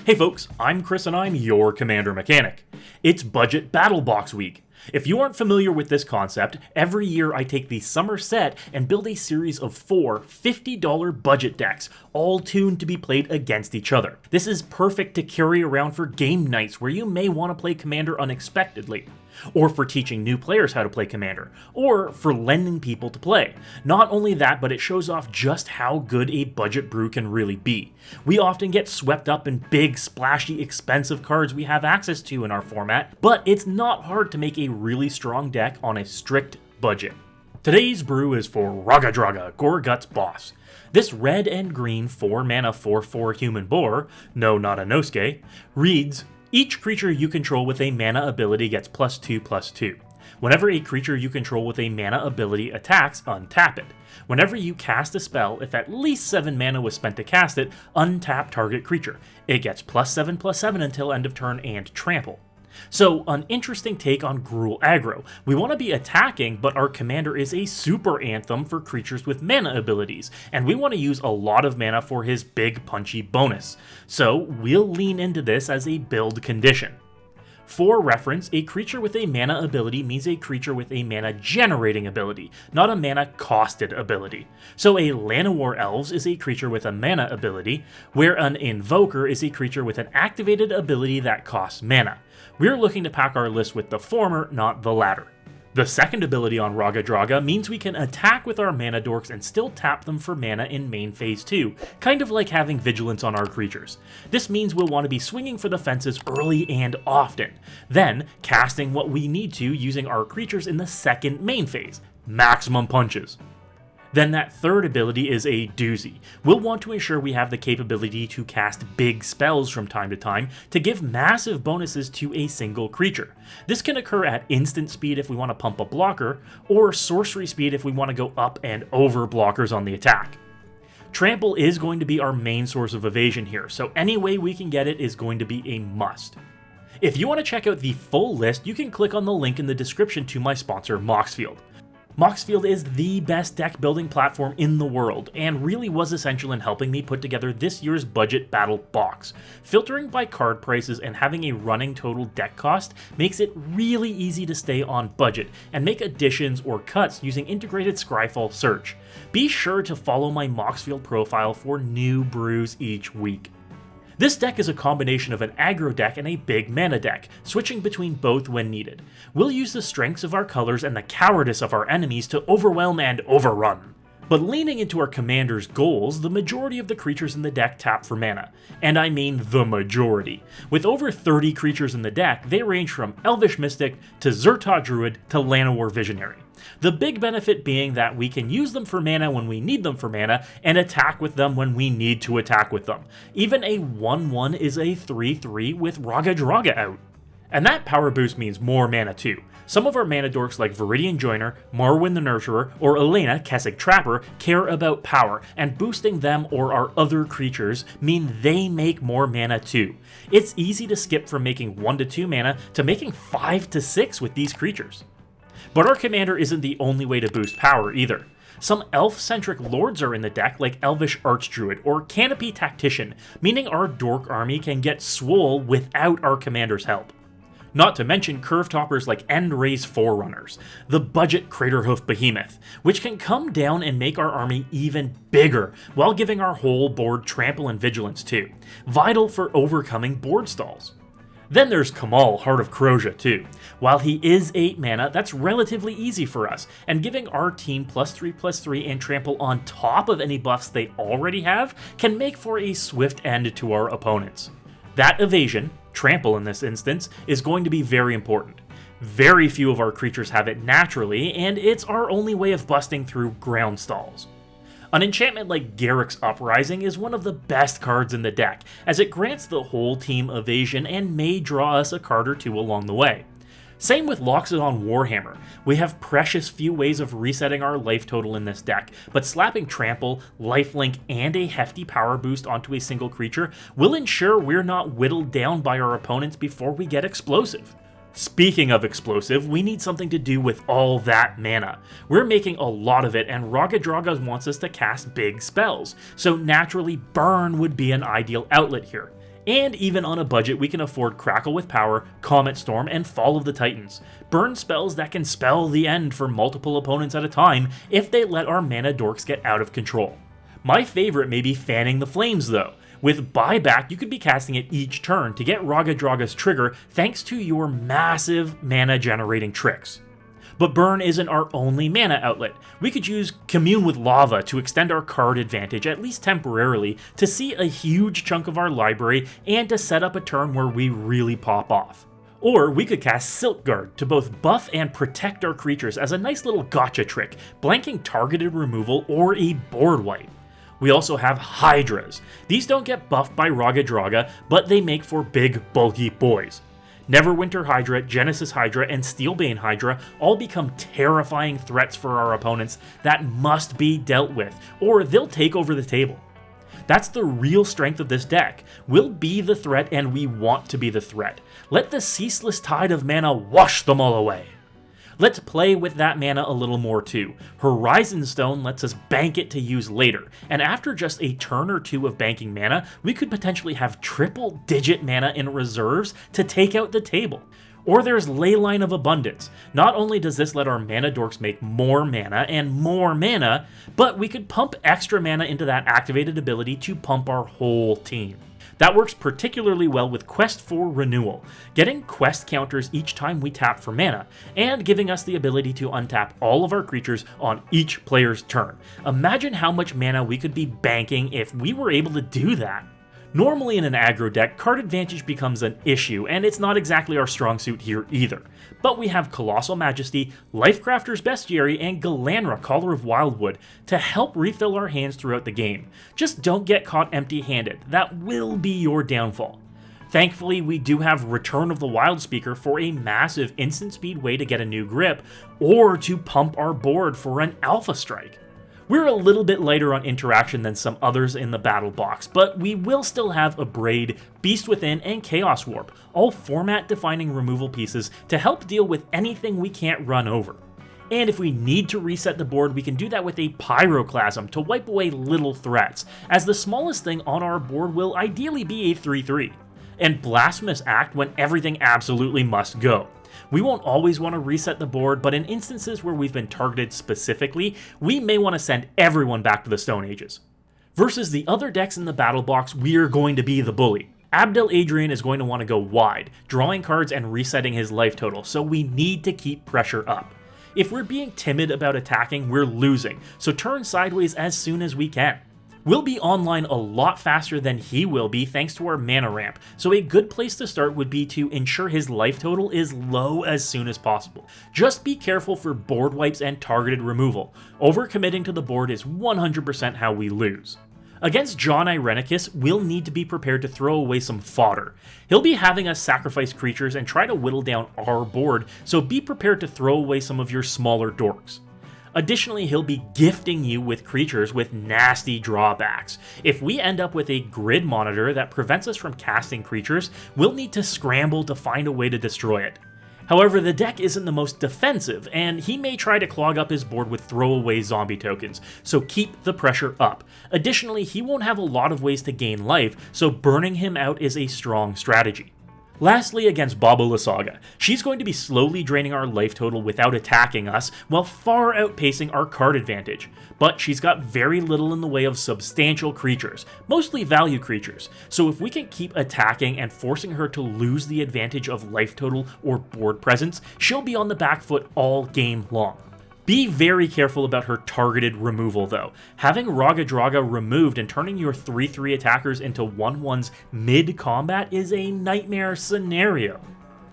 Hey folks, I'm Chris and I'm your Commander Mechanic. It's Budget Battle Box Week. If you aren't familiar with this concept, every year I take the summer set and build a series of 4 $50 budget decks, all tuned to be played against each other. This is perfect to carry around for game nights where you may want to play Commander unexpectedly, or for teaching new players how to play Commander, or for lending people to play. Not only that, but it shows off just how good a budget brew can really be. We often get swept up in big, splashy, expensive cards we have access to in our format, but it's not hard to make a really strong deck on a strict budget. Today's brew is for Raggadragga, Goreguts Boss. This red and green 4 mana 4/4 human boar, no not a Nosuke, reads, each creature you control with a mana ability gets +2/+2. Whenever a creature you control with a mana ability attacks, untap it. Whenever you cast a spell, if at least 7 mana was spent to cast it, untap target creature. It gets +7/+7 until end of turn and trample. So, an interesting take on Gruul aggro. We want to be attacking, but our commander is a super anthem for creatures with mana abilities, and we want to use a lot of mana for his big punchy bonus. So, we'll lean into this as a build condition. For reference, a creature with a mana ability means a creature with a mana generating ability, not a mana costed ability. So a Llanowar Elves is a creature with a mana ability, where an Invoker is a creature with an activated ability that costs mana. We're looking to pack our list with the former, not the latter. The second ability on Raggadragga means we can attack with our Mana Dorks and still tap them for mana in main phase 2, kind of like having vigilance on our creatures. This means we'll want to be swinging for the fences early and often, then casting what we need to using our creatures in the second main phase, maximum punches. Then that third ability is a doozy. We'll want to ensure we have the capability to cast big spells from time to time to give massive bonuses to a single creature. This can occur at instant speed if we want to pump a blocker, or sorcery speed if we want to go up and over blockers on the attack. Trample is going to be our main source of evasion here, so any way we can get it is going to be a must. If you want to check out the full list, you can click on the link in the description to my sponsor, Moxfield. Moxfield is the best deck building platform in the world, and really was essential in helping me put together this year's budget battle box. Filtering by card prices and having a running total deck cost makes it really easy to stay on budget and make additions or cuts using integrated Scryfall search. Be sure to follow my Moxfield profile for new brews each week. This deck is a combination of an aggro deck and a big mana deck, switching between both when needed. We'll use the strengths of our colors and the cowardice of our enemies to overwhelm and overrun. But leaning into our commander's goals, the majority of the creatures in the deck tap for mana. And I mean the majority. With over 30 creatures in the deck, they range from Elvish Mystic to Zertot Druid to Llanowar Visionary. The big benefit being that we can use them for mana when we need them for mana, and attack with them when we need to attack with them. Even a 1/1 is a 3/3 with Raggadragga out. And that power boost means more mana too. Some of our Mana Dorks like Viridian Joiner, Marwyn the Nurturer, or Elena, Kessig Trapper, care about power, and boosting them or our other creatures mean they make more mana too. It's easy to skip from making 1 to 2 mana to making 5 to 6 with these creatures. But our commander isn't the only way to boost power either. Some elf-centric lords are in the deck like Elvish Archdruid or Canopy Tactician, meaning our dork army can get swole without our commander's help. Not to mention curve toppers like End-Raze Forerunners, the budget Craterhoof Behemoth, which can come down and make our army even bigger, while giving our whole board trample and vigilance too, vital for overcoming board stalls. Then there's Kamal, Heart of Kroja too. While he is 8 mana, that's relatively easy for us, and giving our team +3/+3 and trample on top of any buffs they already have can make for a swift end to our opponents. That evasion, trample in this instance, is going to be very important. Very few of our creatures have it naturally, and it's our only way of busting through ground stalls. An enchantment like Garruk's Uprising is one of the best cards in the deck, as it grants the whole team evasion and may draw us a card or two along the way. Same with Loxodon Warhammer. We have precious few ways of resetting our life total in this deck, but slapping Trample, Lifelink, and a hefty power boost onto a single creature will ensure we're not whittled down by our opponents before we get explosive. Speaking of explosive, we need something to do with all that mana. We're making a lot of it, and Raggadragga wants us to cast big spells, so naturally Burn would be an ideal outlet here. And even on a budget, we can afford Crackle with Power, Comet Storm, and Fall of the Titans. Burn spells that can spell the end for multiple opponents at a time if they let our Mana Dorks get out of control. My favorite may be Fanning the Flames though. With Buyback, you could be casting it each turn to get Raggadragga's trigger thanks to your massive mana generating tricks. But Burn isn't our only mana outlet. We could use Commune with Lava to extend our card advantage, at least temporarily, to see a huge chunk of our library and to set up a turn where we really pop off. Or we could cast Silk Guard to both buff and protect our creatures as a nice little gotcha trick, blanking targeted removal or a board wipe. We also have Hydras. These don't get buffed by Raggadragga, but they make for big, bulky boys. Neverwinter Hydra, Genesis Hydra, and Steelbane Hydra all become terrifying threats for our opponents that must be dealt with, or they'll take over the table. That's the real strength of this deck. We'll be the threat and we want to be the threat. Let the ceaseless tide of mana wash them all away. Let's play with that mana a little more too. Horizon Stone lets us bank it to use later, and after just a turn or two of banking mana, we could potentially have triple-digit mana in reserves to take out the table. Or there's Leyline of Abundance. Not only does this let our Mana Dorks make more mana, but we could pump extra mana into that activated ability to pump our whole team. That works particularly well with Quest for Renewal, getting quest counters each time we tap for mana, and giving us the ability to untap all of our creatures on each player's turn. Imagine how much mana we could be banking if we were able to do that. Normally in an aggro deck, card advantage becomes an issue, and it's not exactly our strong suit here either. But we have Colossal Majesty, Lifecrafter's Bestiary, and Galanra, Caller of Wildwood, to help refill our hands throughout the game. Just don't get caught empty-handed. That will be your downfall. Thankfully, we do have Return of the Wildspeaker for a massive instant speed way to get a new grip, or to pump our board for an Alpha Strike. We're a little bit lighter on interaction than some others in the battle box, but we will still have Abrade, Beast Within, and Chaos Warp, all format-defining removal pieces to help deal with anything we can't run over. And if we need to reset the board, we can do that with a Pyroclasm to wipe away little threats, as the smallest thing on our board will ideally be a 3/3. And Blasphemous Act when everything absolutely must go. We won't always want to reset the board, but in instances where we've been targeted specifically, we may want to send everyone back to the Stone Ages. Versus the other decks in the battle box, we're going to be the bully. Abdel Adrian is going to want to go wide, drawing cards and resetting his life total, so we need to keep pressure up. If we're being timid about attacking, we're losing, so turn sideways as soon as we can. We'll be online a lot faster than he will be thanks to our mana ramp, so a good place to start would be to ensure his life total is low as soon as possible. Just be careful for board wipes and targeted removal. Overcommitting to the board is 100% how we lose. Against John Irenicus, we'll need to be prepared to throw away some fodder. He'll be having us sacrifice creatures and try to whittle down our board, so be prepared to throw away some of your smaller dorks. Additionally, he'll be gifting you with creatures with nasty drawbacks. If we end up with a grid monitor that prevents us from casting creatures, we'll need to scramble to find a way to destroy it. However, the deck isn't the most defensive, and he may try to clog up his board with throwaway zombie tokens, so keep the pressure up. Additionally, he won't have a lot of ways to gain life, so burning him out is a strong strategy. Lastly, against Baba Lysaga, she's going to be slowly draining our life total without attacking us, while far outpacing our card advantage. But she's got very little in the way of substantial creatures, mostly value creatures, so if we can keep attacking and forcing her to lose the advantage of life total or board presence, she'll be on the back foot all game long. Be very careful about her targeted removal though. Having Raggadragga removed and turning your 3/3 attackers into 1/1s mid-combat is a nightmare scenario.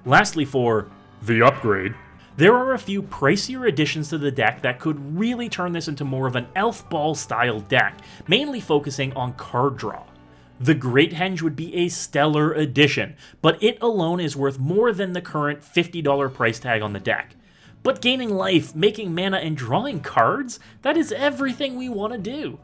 Lastly, for the upgrade, there are a few pricier additions to the deck that could really turn this into more of an Elf Ball style deck, mainly focusing on card draw. The Great Henge would be a stellar addition, but it alone is worth more than the current $50 price tag on the deck. But gaining life, making mana, and drawing cards, that is everything we want to do.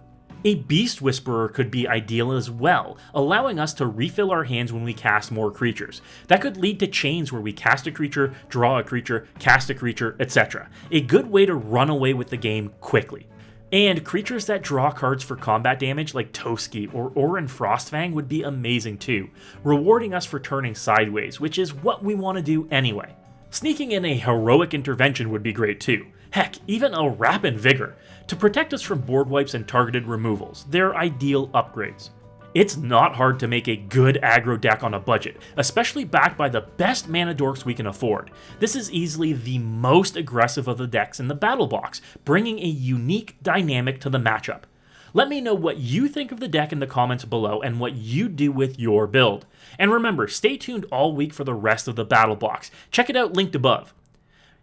A Beast Whisperer could be ideal as well, allowing us to refill our hands when we cast more creatures. That could lead to chains where we cast a creature, draw a creature, cast a creature, etc. A good way to run away with the game quickly. And creatures that draw cards for combat damage like Toski or Orin Frostfang would be amazing too, rewarding us for turning sideways, which is what we want to do anyway. Sneaking in a heroic intervention would be great too. Heck, even a Rapid Vigor, to protect us from board wipes and targeted removals. They're ideal upgrades. It's not hard to make a good aggro deck on a budget, especially backed by the best Mana Dorks we can afford. This is easily the most aggressive of the decks in the battle box, bringing a unique dynamic to the matchup. Let me know what you think of the deck in the comments below and what you do with your build. And remember, stay tuned all week for the rest of the battle box. Check it out linked above.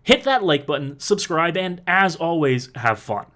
Hit that like button, subscribe, and as always, have fun.